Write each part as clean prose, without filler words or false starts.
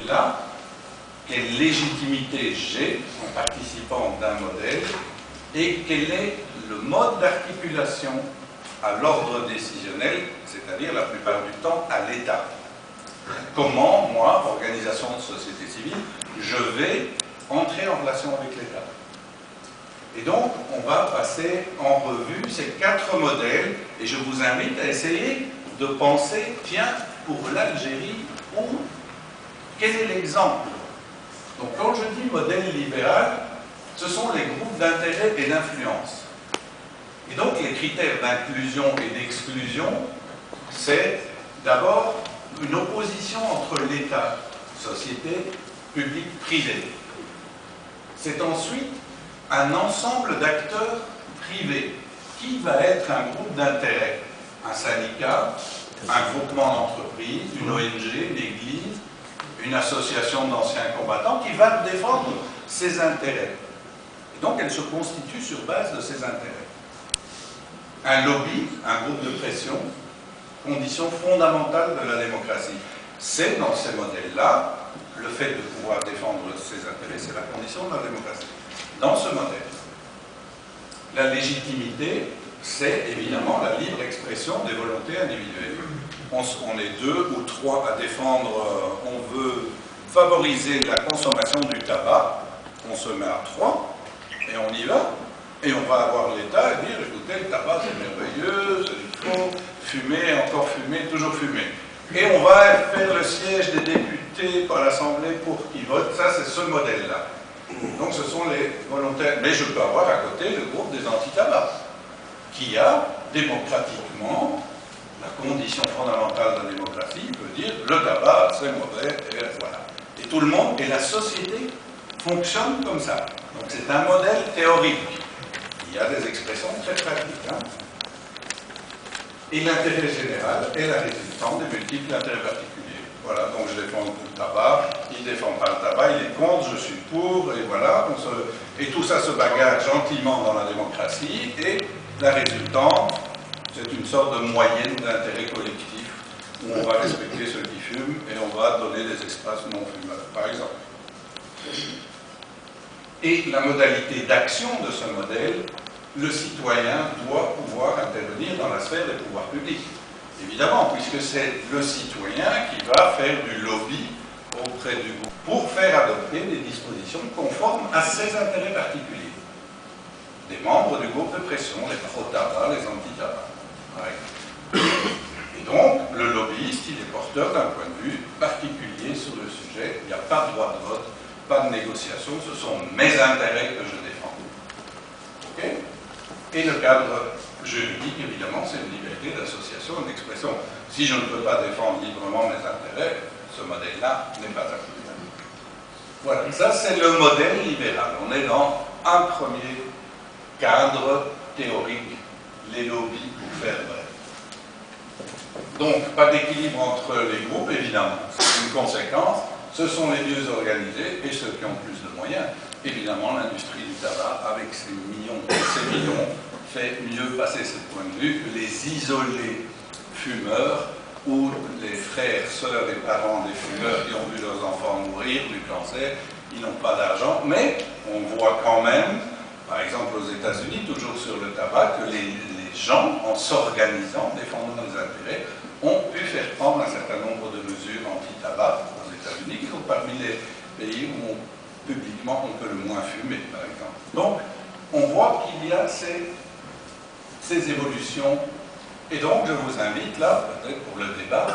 modèle-là, quelle légitimité j'ai en participant d'un modèle, et quel est le mode d'articulation à l'ordre décisionnel, c'est-à-dire la plupart du temps à l'État. Comment, moi, organisation de société civile, je vais entrer en relation avec l'État. Et donc, on va passer en revue ces 4 modèles, et je vous invite à essayer de penser, tiens, pour l'Algérie, quel est l'exemple? Donc, quand je dis modèle libéral, ce sont les groupes d'intérêt et d'influence. Et donc, les critères d'inclusion et d'exclusion, c'est d'abord une opposition entre l'État, société, public, privé. C'est ensuite un ensemble d'acteurs privés. Qui va être un groupe d'intérêt? Un syndicat, un groupement d'entreprises, une ONG, une église, une association d'anciens combattants qui va défendre ses intérêts. Et donc elle se constitue sur base de ses intérêts. Un lobby, un groupe de pression, condition fondamentale de la démocratie. C'est dans ces modèles-là, le fait de pouvoir défendre ses intérêts, c'est la condition de la démocratie. Dans ce modèle, la légitimité, c'est évidemment la libre expression des volontés individuelles. On est 2 ou 3 à défendre, on veut favoriser la consommation du tabac, on se met à 3, et on y va, et on va avoir l'État et dire, écoutez, le tabac c'est merveilleux, il faut fumer, encore fumer, toujours fumer. Et on va faire le siège des députés par l'Assemblée pour qu'ils votent, ça c'est ce modèle-là. Donc ce sont les volontaires, mais je peux avoir à côté le groupe des anti-tabac, qui a démocratiquement la condition fondamentale de la démocratie, peut dire le tabac c'est mauvais, et voilà. Et tout le monde, et la société fonctionne comme ça. Donc c'est un modèle théorique. Il y a des expressions très pratiques. Hein. Et l'intérêt général est la résultante des multiples intérêts particuliers. Voilà, donc je défends le tabac, il ne défend pas le tabac, il est contre, je suis pour, et voilà. Et tout ça se bagarre gentiment dans la démocratie, et la résultante, c'est une sorte de moyenne d'intérêt collectif, où on va respecter ceux qui fument, et on va donner des espaces non-fumeurs, par exemple. Et la modalité d'action de ce modèle, le citoyen doit pouvoir intervenir dans la sphère des pouvoirs publics. Évidemment, puisque c'est le citoyen qui va faire du lobby auprès du groupe pour faire adopter des dispositions conformes à ses intérêts particuliers. Des membres du groupe de pression, les pro-tabac, les anti-tabac. Ouais. Et donc, le lobbyiste, il est porteur d'un point de vue particulier sur le sujet. Il n'y a pas de droit de vote, pas de négociation, ce sont mes intérêts que je défends. OK? Et le cadre juridique, évidemment, c'est une liberté d'association et d'expression. Si je ne peux pas défendre librement mes intérêts, ce modèle-là n'est pas applicable. Voilà, ça c'est le modèle libéral. On est dans un premier cadre théorique, les lobbies pour faire vrai. Donc, pas d'équilibre entre les groupes, évidemment. C'est une conséquence. Ce sont les mieux organisés et ceux qui ont plus de moyens. Évidemment, l'industrie du tabac, avec ses millions, fait mieux passer ce point de vue que les isolés fumeurs ou les frères, sœurs et parents des fumeurs qui ont vu leurs enfants mourir du cancer, ils n'ont pas d'argent, mais on voit quand même, par exemple aux États-Unis, toujours sur le tabac, que les gens, en s'organisant, défendant les intérêts, ont pu faire prendre un certain nombre de mesures anti-tabac aux États-Unis, qui sont parmi les pays où publiquement on peut le moins fumer, par exemple. Donc, on voit qu'il y a ces évolutions. Et donc, je vous invite là, peut-être pour le débat,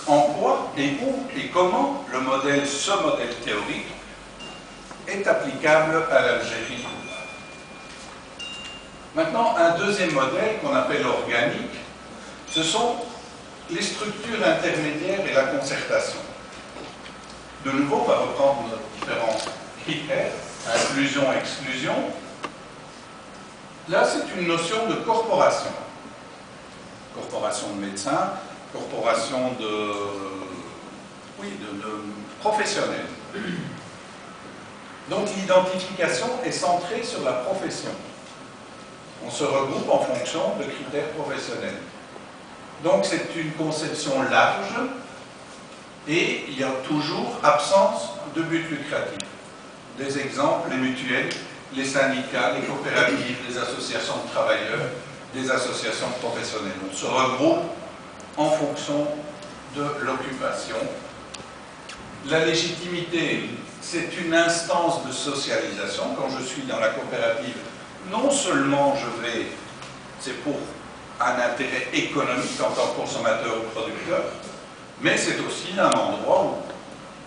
en quoi et où et comment ce modèle théorique est applicable à l'Algérie. Maintenant, un deuxième modèle qu'on appelle organique, ce sont les structures intermédiaires et la concertation. De nouveau, on va reprendre nos différents critères, inclusion, exclusion. Là, c'est une notion de corporation. Corporation de médecins, corporation de professionnels. Donc l'identification est centrée sur la profession. On se regroupe en fonction de critères professionnels. Donc c'est une conception large Et il y a toujours absence de but lucratif. Des exemples, les mutuelles, les syndicats, les coopératives, les associations de travailleurs, des associations professionnelles. On se regroupe en fonction de l'occupation. La légitimité, c'est une instance de socialisation. Quand je suis dans la coopérative, non seulement c'est pour un intérêt économique en tant que consommateur ou producteur, mais c'est aussi un endroit où,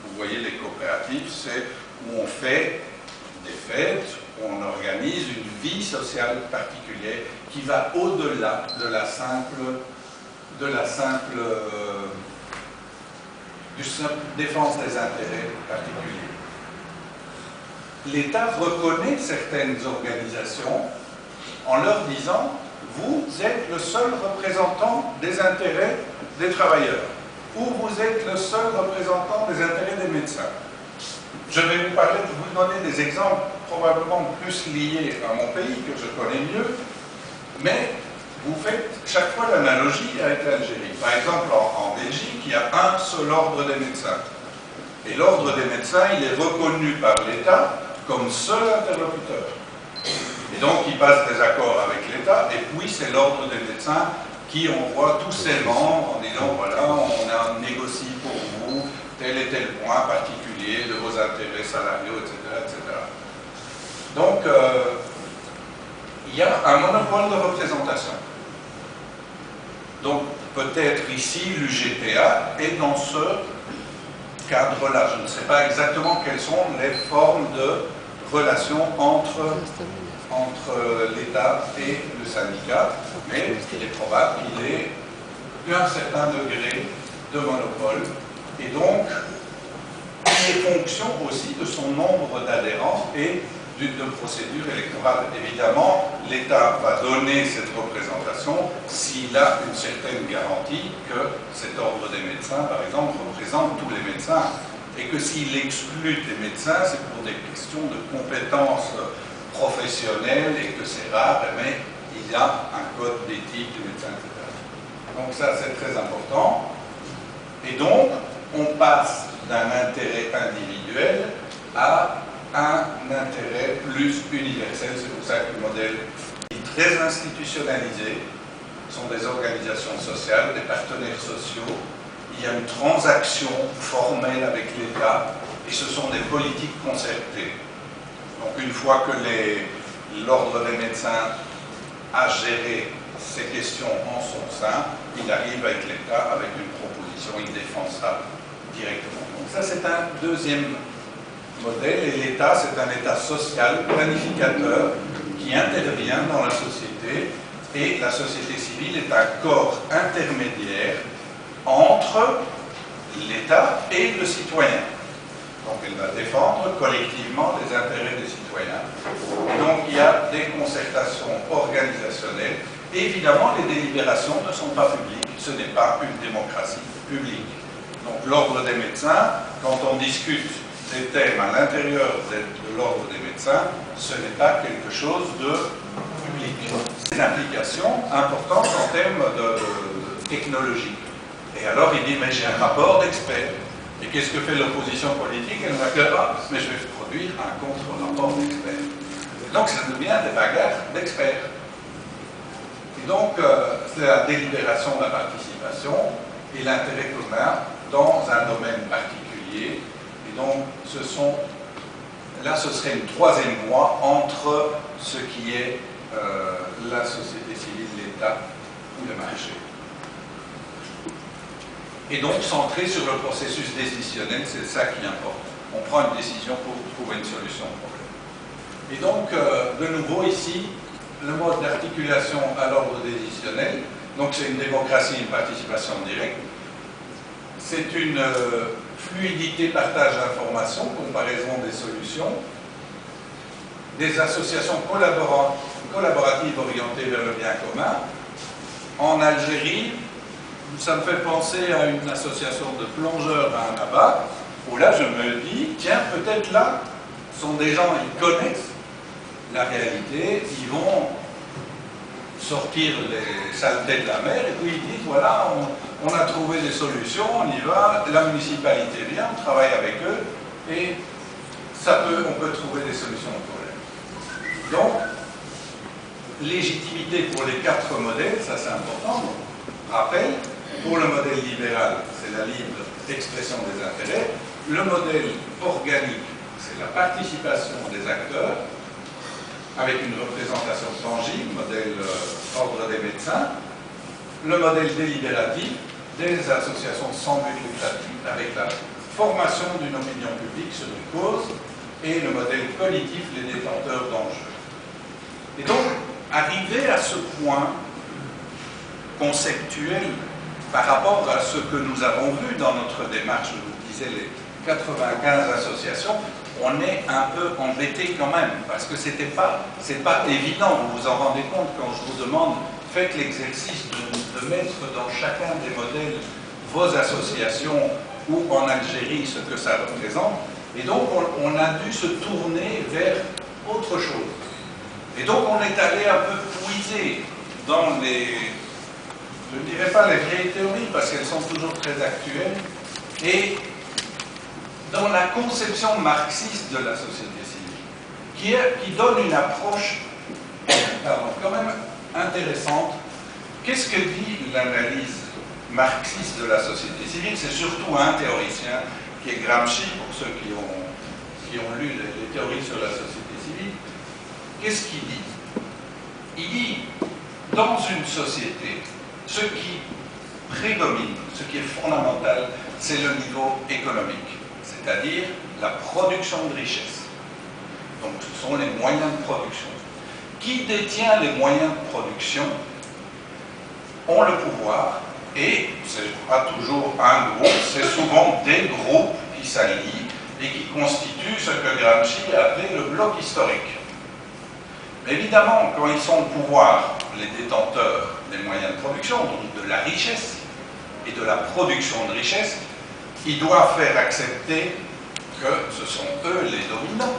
vous voyez, les coopératives, c'est où on fait des fêtes, où on organise une vie sociale particulière qui va au-delà de la simple défense des intérêts particuliers. L'État reconnaît certaines organisations en leur disant « Vous êtes le seul représentant des intérêts des travailleurs » ou « Vous êtes le seul représentant des intérêts des médecins ». Je vais vous donner des exemples probablement plus liés à mon pays, que je connais mieux, mais vous faites chaque fois l'analogie avec l'Algérie. Par exemple, en Belgique, il y a un seul ordre des médecins. Et l'ordre des médecins, il est reconnu par l'État comme seul interlocuteur. Et donc, il passe des accords avec l'État, et puis c'est l'ordre des médecins qui envoie tous ses membres en disant, voilà, on a négocié pour vous tel et tel point particulier de vos intérêts salariaux, etc. etc. Donc, il y a un monopole de représentation. Donc, peut-être ici, l'UGPA est dans ce cadre-là. Je ne sais pas exactement quelles sont les formes de relations entre l'État et le syndicat, mais il est probable qu'il ait un certain degré de monopole. Et donc, il est fonction aussi de son nombre d'adhérents et de procédure électorale. Évidemment, l'État va donner cette représentation s'il a une certaine garantie que cet ordre des médecins, par exemple, représente tous les médecins, et que s'il exclut des médecins, c'est pour des questions de compétences professionnelles et que c'est rare, mais il y a un code d'éthique du médecin, etc. Donc ça, c'est très important. Et donc, on passe d'un intérêt individuel à un intérêt plus universel. C'est pour ça que le modèle est très institutionnalisé. Ce sont des organisations sociales, des partenaires sociaux. Il y a une transaction formelle avec l'État et ce sont des politiques concertées. Donc une fois que l'ordre des médecins a géré ces questions en son sein, il arrive avec l'État avec une proposition, il défend ça directement. Donc ça, c'est un deuxième modèle, et l'État, c'est un État social, planificateur, qui intervient dans la société, et la société civile est un corps intermédiaire entre l'État et le citoyen. Donc elle va défendre collectivement les intérêts des citoyens. Et donc il y a des concertations organisationnelles. Et évidemment, les délibérations ne sont pas publiques. Ce n'est pas une démocratie publique. Donc l'ordre des médecins, quand on discute des thèmes à l'intérieur de l'ordre des médecins, ce n'est pas quelque chose de public. Des implications importantes en termes technologiques. Et alors il dit, mais j'ai un rapport d'experts. Et qu'est-ce que fait l'opposition politique? Elle va dire, ah, mais je vais produire un contre-rapport d'experts. Donc ça devient des bagarres d'experts. Et donc c'est la délibération de la participation et l'intérêt commun dans un domaine particulier. Et donc là ce serait une troisième voie entre ce qui est la société civile, l'État ou le marché. Et donc centré sur le processus décisionnel, c'est ça qui importe. On prend une décision pour trouver une solution au problème. Et donc, de nouveau ici, le mode d'articulation à l'ordre décisionnel, donc c'est une démocratie, une participation directe, c'est une fluidité, partage d'informations, comparaison des solutions, des associations collaboratives orientées vers le bien commun. En Algérie, ça me fait penser à une association de plongeurs à Annaba, où là je me dis, tiens, peut-être là, ce sont des gens, ils connaissent la réalité, ils vont sortir les saletés de la mer, et puis ils disent, voilà, on a trouvé des solutions, on y va, la municipalité vient, on travaille avec eux, et on peut trouver des solutions au problème. Donc, légitimité pour les 4 modèles, ça c'est important. Rappel, pour le modèle libéral, c'est la libre expression des intérêts. Le modèle organique, c'est la participation des acteurs, avec une représentation tangible, modèle ordre des médecins. Le modèle délibératif, des associations sans but lucratif, avec la formation d'une opinion publique sur une cause, et le modèle politique, les détenteurs d'enjeux. Et donc, arriver à ce point conceptuel par rapport à ce que nous avons vu dans notre démarche, je vous disais les 95 associations, on est un peu embêté quand même, parce que c'est pas évident, vous vous en rendez compte quand je vous demande, faites l'exercice de mettre dans chacun des modèles vos associations ou en Algérie ce que ça représente, et donc on a dû se tourner vers autre chose. Et donc on est allé un peu puiser dans les, je ne dirais pas les vieilles théories, parce qu'elles sont toujours très actuelles, et dans la conception marxiste de la société civile, qui donne une approche quand même intéressante. Qu'est-ce que dit l'analyse marxiste de la société civile? C'est surtout un théoricien, qui est Gramsci, pour ceux qui ont lu les théories sur la société civile. Qu'est-ce qu'il dit? Il dit, dans une société, ce qui prédomine, ce qui est fondamental, c'est le niveau économique, c'est-à-dire la production de richesse. Donc ce sont les moyens de production. Qui détient les moyens de production ont le pouvoir, et ce n'est pas toujours un groupe, c'est souvent des groupes qui s'allient et qui constituent ce que Gramsci a appelé le bloc historique. Mais évidemment, quand ils sont au pouvoir, les détenteurs des moyens de production, donc de la richesse et de la production de richesse, ils doivent faire accepter que ce sont eux les dominants.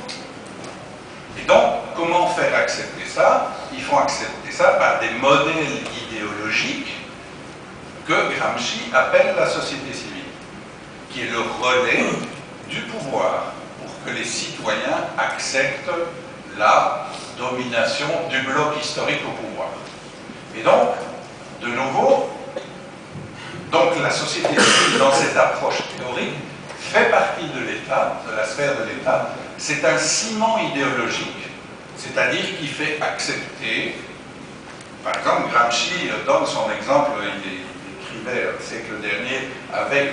Et donc, comment faire accepter ça? Il faut accepter ça par des modèles idéologiques que Gramsci appelle la société civile, qui est le relais du pouvoir pour que les citoyens acceptent la domination du bloc historique au pouvoir. Et donc, de nouveau, la société civile, dans cette approche théorique, fait partie de l'État, de la sphère de l'État. C'est un ciment idéologique, c'est-à-dire qui fait accepter, par exemple, Gramsci donne son exemple, il écrivait au siècle dernier, avec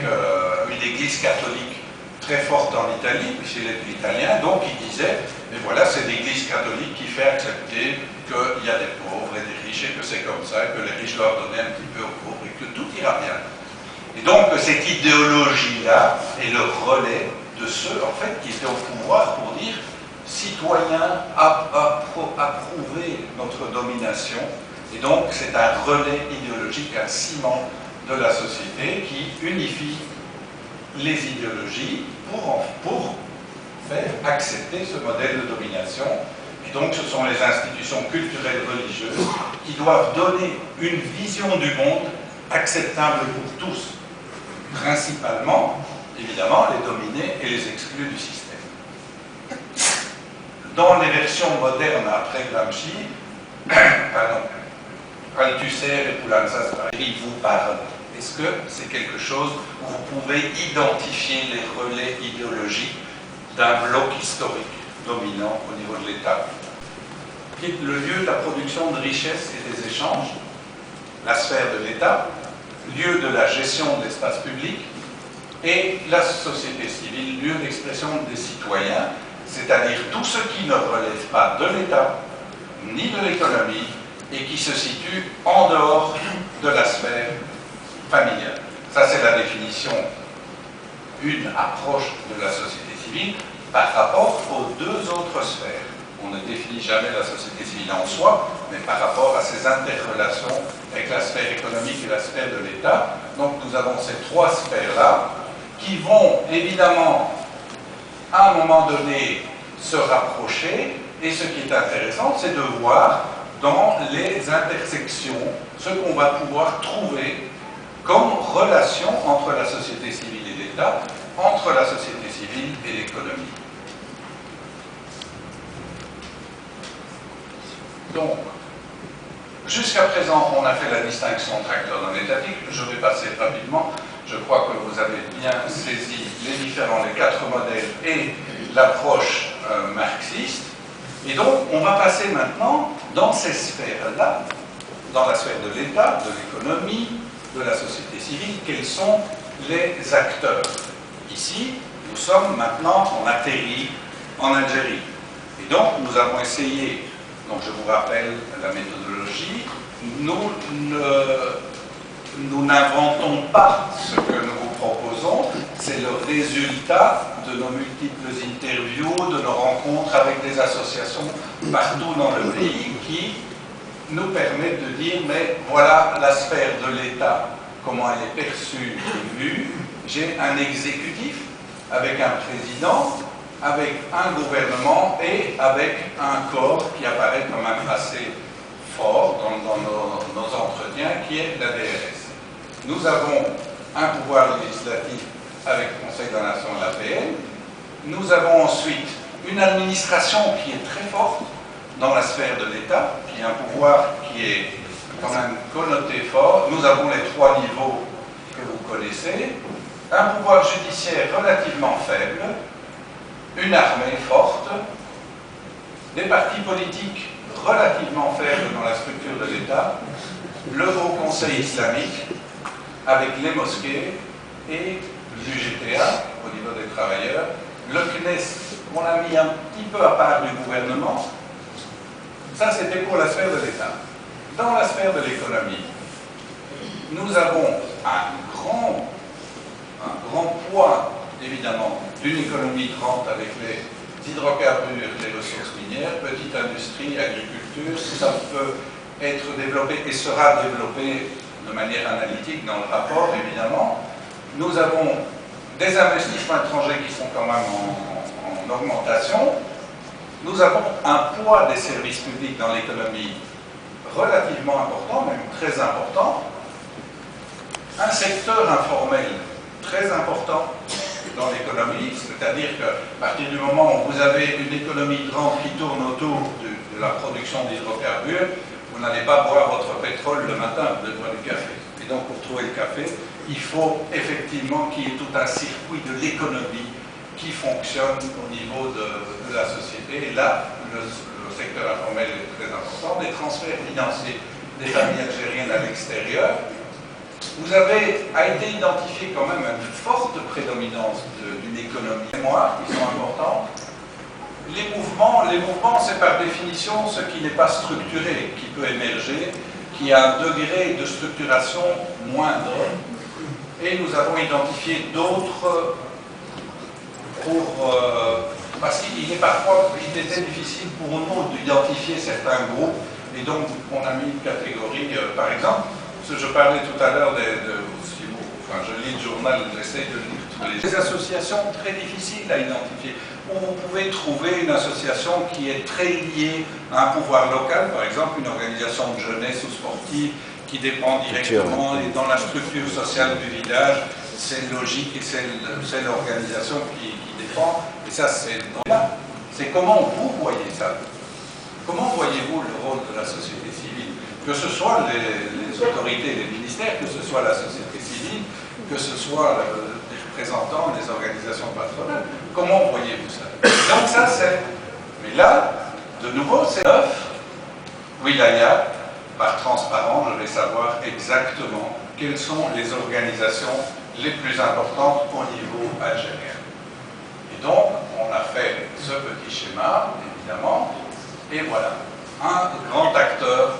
une église catholique très forte en Italie, puisqu'il est italien, donc il disait, mais voilà, c'est l'église catholique qui fait accepter qu'il y a des pauvres et des riches, et que c'est comme ça, et que les riches doivent donner un petit peu aux pauvres, et que tout ira bien. Et donc, cette idéologie-là est le relais de ceux, en fait, qui étaient au pouvoir pour dire, citoyens, approuvez notre domination, et donc c'est un relais idéologique, un ciment de la société qui unifie les idéologies pour faire accepter ce modèle de domination. Et donc ce sont les institutions culturelles religieuses qui doivent donner une vision du monde acceptable pour tous, principalement, évidemment, les dominés et les exclus du système. Dans les versions modernes après Gramsci, Althusser et Poulantzas, ils vous parlent. Est-ce que c'est quelque chose où vous pouvez identifier les relais idéologiques d'un bloc historique dominant au niveau de l'État, qui est le lieu de la production de richesses et des échanges, la sphère de l'État, lieu de la gestion de l'espace public, et la société civile, lieu d'expression des citoyens, c'est-à-dire tout ce qui ne relève pas de l'État, ni de l'économie, et qui se situe en dehors de la sphère familiale. Ça, c'est la définition, une approche de la société civile par rapport aux deux autres sphères. On ne définit jamais la société civile en soi, mais par rapport à ses interrelations avec la sphère économique et la sphère de l'État. Donc nous avons ces trois sphères-là qui vont évidemment, à un moment donné, se rapprocher. Et ce qui est intéressant, c'est de voir dans les intersections, ce qu'on va pouvoir trouver comme relation entre la société civile et l'État, entre la société civile et l'économie. Donc, jusqu'à présent, on a fait la distinction entre acteurs non étatiques. Je vais passer rapidement. Je crois que vous avez bien saisi les 4 modèles et l'approche marxiste. Et donc, on va passer maintenant dans ces sphères-là, dans la sphère de l'État, de l'économie, de la société civile, quels sont les acteurs. Ici, nous sommes maintenant, on atterrit en Algérie. Et donc, nous avons essayé, donc je vous rappelle la méthodologie, nous n'inventons pas ce que nous vous proposons, c'est le résultat de nos multiples interviews, de nos rencontres avec des associations partout dans le pays qui nous permettent de dire, mais voilà la sphère de l'État, comment elle est perçue et vue. J'ai un exécutif avec un président, avec un gouvernement et avec un corps qui apparaît quand même assez fort dans nos entretiens, qui est la DRS. Nous avons un pouvoir législatif avec le Conseil de la Nation et l'APN. Nous avons ensuite une administration qui est très forte dans la sphère de l'État, qui est un pouvoir qui est quand même connoté fort. Nous avons les 3 niveaux que vous connaissez. Un pouvoir judiciaire relativement faible, une armée forte, des partis politiques relativement faibles dans la structure de l'État, le Haut Conseil islamique, avec les mosquées et l'UGTA au niveau des travailleurs, le CNES qu'on a mis un petit peu à part du gouvernement. Ça, c'était pour la sphère de l'État. Dans la sphère de l'économie, nous avons un grand poids, évidemment, d'une économie trente avec les hydrocarbures, les ressources minières, petite industrie, agriculture. Ça peut être développé et sera développé de manière analytique dans le rapport, évidemment. Nous avons des investissements étrangers qui sont quand même en augmentation. Nous avons un poids des services publics dans l'économie relativement important, même très important. Un secteur informel très important dans l'économie, c'est-à-dire qu'à partir du moment où vous avez une économie grande qui tourne autour de la production d'hydrocarbures, vous n'allez pas boire votre pétrole le matin, vous allez boire du café. Et donc pour trouver le café, il faut effectivement qu'il y ait tout un circuit de l'économie qui fonctionne au niveau de la société. Et là, le secteur informel est très important. Des transferts financiers des familles algériennes à l'extérieur. A été identifié quand même une forte prédominance d'une économie mémoire qui sont importantes. Les mouvements, c'est par définition ce qui n'est pas structuré, qui peut émerger, qui a un degré de structuration moindre. Et nous avons identifié d'autres parce qu'il était difficile pour nous d'identifier certains groupes, et donc on a mis une catégorie, par exemple, parce que je parlais tout à l'heure je lis le journal, j'essaie de lire tous les associations très difficiles à identifier. Vous pouvez trouver une association qui est très liée à un pouvoir local, par exemple une organisation de jeunesse ou sportive qui dépend directement et dans la structure sociale du village, c'est logique et c'est l'organisation qui défend. Et ça, c'est comment vous voyez ça. Comment voyez-vous le rôle de la société civile? Que ce soit les autorités, les ministères, que ce soit la société civile, que ce soit les représentants des organisations patronales. Comment voyez-vous ça? Donc ça, mais là, de nouveau, c'est 9 wilayas. Par transparent, je vais savoir exactement quelles sont les organisations les plus importantes au niveau algérien. Et donc, on a fait ce petit schéma, évidemment, et voilà, un grand acteur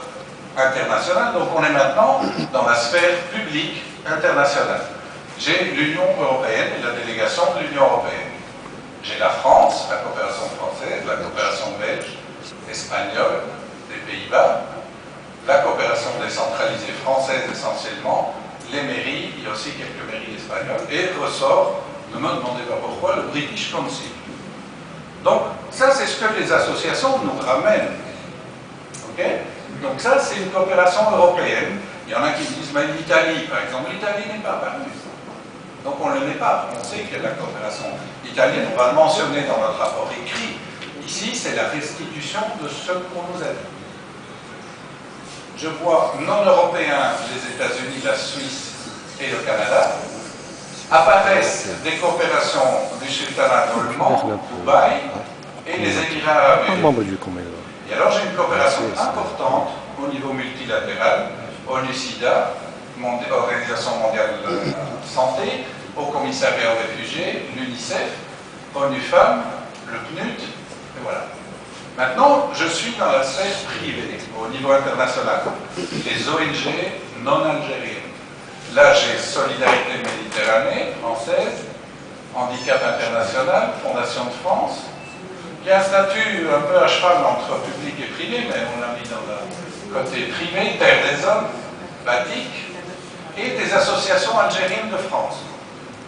international. Donc on est maintenant dans la sphère publique internationale. J'ai l'Union européenne et la délégation de l'Union européenne. J'ai la France, la coopération française, la coopération belge, espagnole, des Pays-Bas, la coopération décentralisée française essentiellement, les mairies, il y a aussi quelques mairies espagnoles, et ressort, ne me demandez pas pourquoi, le British Council. Donc, ça c'est ce que les associations nous ramènent. Okay? Donc ça, c'est une coopération européenne. Il y en a qui disent, mais l'Italie, par exemple, l'Italie n'est pas parmi. Donc on ne le met pas. On sait que la coopération italienne, on va le mentionner dans notre rapport écrit. Ici, c'est la restitution de ce qu'on nous a dit. Je vois non-européens, les États-Unis, la Suisse et le Canada. Apparaissent des coopérations du sultanat d'Oman, Dubaï et les Émirats arabes unis. Et alors j'ai une coopération importante au niveau multilatéral, ONU-SIDA, Organisation mondiale de la santé, au commissariat aux réfugiés, l'UNICEF, ONU Femmes, le PNUD, et voilà. Maintenant, je suis dans la sphère privée, au niveau international, les ONG non algériennes. Là, j'ai Solidarité Méditerranée, française, Handicap International, Fondation de France, qui a un statut un peu à cheval entre public et privé, mais on l'a mis dans le côté privé, Terre des Hommes, Batik, et des associations algériennes de France.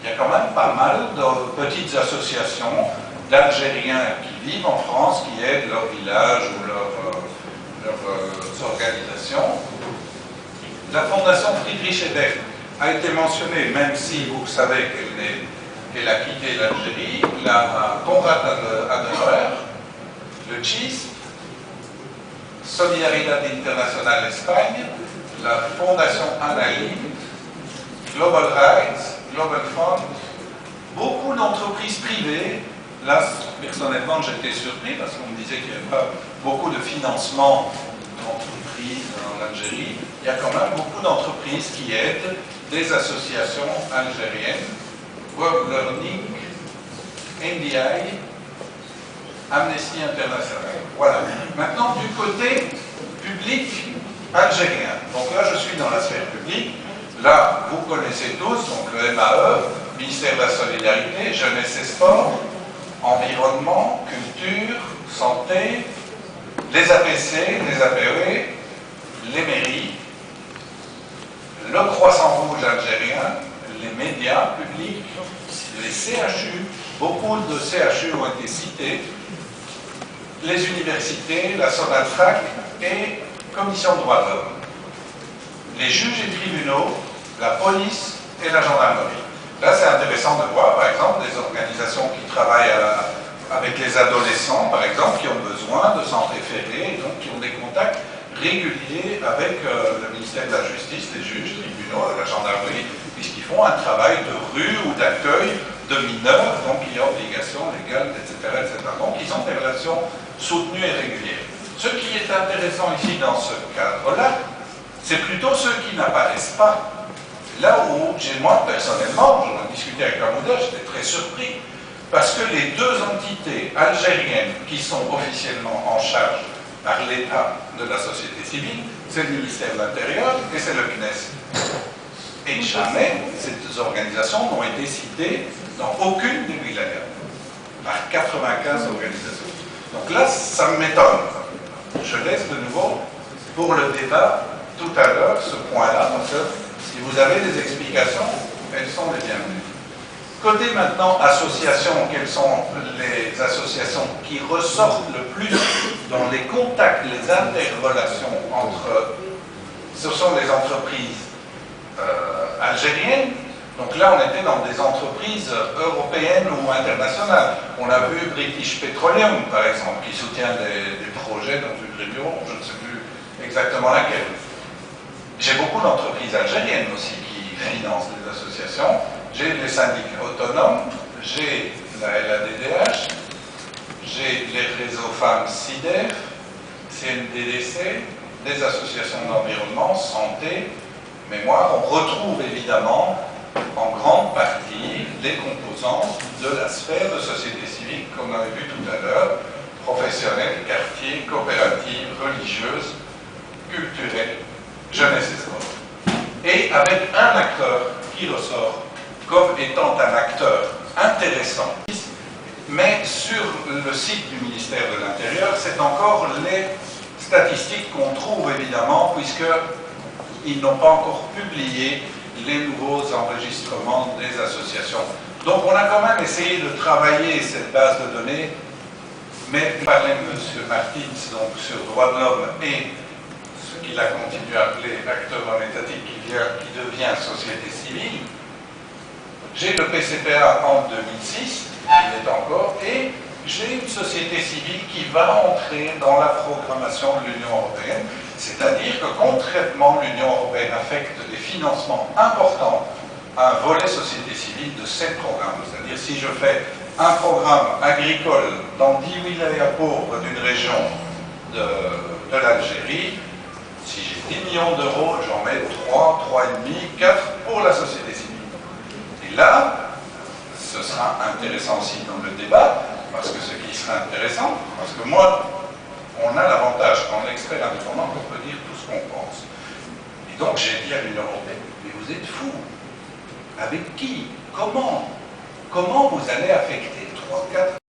Il y a quand même pas mal de petites associations d'Algériens qui vivent en France, qui aident leur village ou leurs organisations. La Fondation Friedrich Ebert a été mentionnée, même si vous savez qu'elle a quitté l'Algérie, la Konrad Adenauer, le CIS, Solidaridad Internacional Espagne, la Fondation Analim, Global Rights, Global Fund, beaucoup d'entreprises privées. Là, personnellement, j'étais surpris parce qu'on me disait qu'il n'y avait pas beaucoup de financement d'entreprises en Algérie. Il y a quand même beaucoup d'entreprises qui aident des associations algériennes, World Learning, NDI, Amnesty International. Voilà. Maintenant, du côté public algérien. Donc là, je suis dans la sphère publique. Là, vous connaissez tous, donc le MAE, Ministère de la Solidarité, Jeunesse et Sport, Environnement, Culture, Santé, les APC, les APE, les mairies, le Croissant Rouge algérien, les médias publics, les CHU, beaucoup de CHU ont été cités, les universités, la SONATRAC et Commission de droits de l'homme, les juges et tribunaux, la police et la gendarmerie. Là, c'est intéressant de voir, par exemple, des organisations qui travaillent avec les adolescents, par exemple, qui ont besoin de s'en référer, et donc qui ont des contacts réguliers avec le ministère de la Justice, les juges, tribunaux, la gendarmerie, puisqu'ils font un travail de rue ou d'accueil de mineurs, donc il y a obligation légale, etc., etc. Donc ils ont des relations soutenues et régulières. Ce qui est intéressant ici dans ce cadre-là, c'est plutôt ceux qui n'apparaissent pas. Là où, moi personnellement, j'en ai discuté avec Hamouda, j'étais très surpris, parce que les deux entités algériennes qui sont officiellement en charge par l'État de la société civile, c'est le ministère de l'Intérieur et c'est le CNES. Et jamais ces deux organisations n'ont été citées dans aucune des wilayas, par 95 organisations. Donc là, ça m'étonne. Je laisse de nouveau pour le débat tout à l'heure ce point-là, parce que si vous avez des explications, elles sont les bienvenues. Côté maintenant associations, quelles sont les associations qui ressortent le plus dans les contacts, les interrelations entre... Ce sont les entreprises algériennes. Donc là, on était dans des entreprises européennes ou internationales. On a vu British Petroleum, par exemple, qui soutient des projets dans une région, je ne sais plus exactement laquelle. J'ai beaucoup d'entreprises algériennes aussi qui financent des associations. J'ai les syndicats autonomes, j'ai la LADDH, j'ai les réseaux femmes SIDEF, CNDDC, des associations d'environnement, santé, mémoire. On retrouve évidemment en grande partie les composantes de la sphère de société civile qu'on avait vu tout à l'heure, professionnelle, quartier, coopérative, religieuse, culturelle, jeunesse et sport. Et avec un acteur qui ressort comme étant un acteur intéressant. Mais sur le site du ministère de l'Intérieur, c'est encore les statistiques qu'on trouve évidemment, puisqu'ils n'ont pas encore publié les nouveaux enregistrements des associations. Donc on a quand même essayé de travailler cette base de données, mais parlait M. Martins donc sur droits de l'homme et qu'il a continué à appeler acteur non étatique, qui devient société civile. J'ai le PCPA en 2006, il est encore, et j'ai une société civile qui va entrer dans la programmation de l'Union européenne, c'est-à-dire que concrètement, l'Union européenne affecte des financements importants à un volet société civile de ces programmes. C'est-à-dire si je fais un programme agricole dans 10 wilayas pauvres d'une région de l'Algérie, si j'ai 10 millions d'euros, j'en mets 3, 3,5, 4 pour la société civile. Et là, ce sera intéressant aussi dans le débat, parce que ce qui sera intéressant, parce que moi, on a l'avantage, en expert indépendant, qu'on peut dire tout ce qu'on pense. Et donc j'ai dit à l'Union européenne, mais vous êtes fous. Avec qui? Comment vous allez affecter 3, 4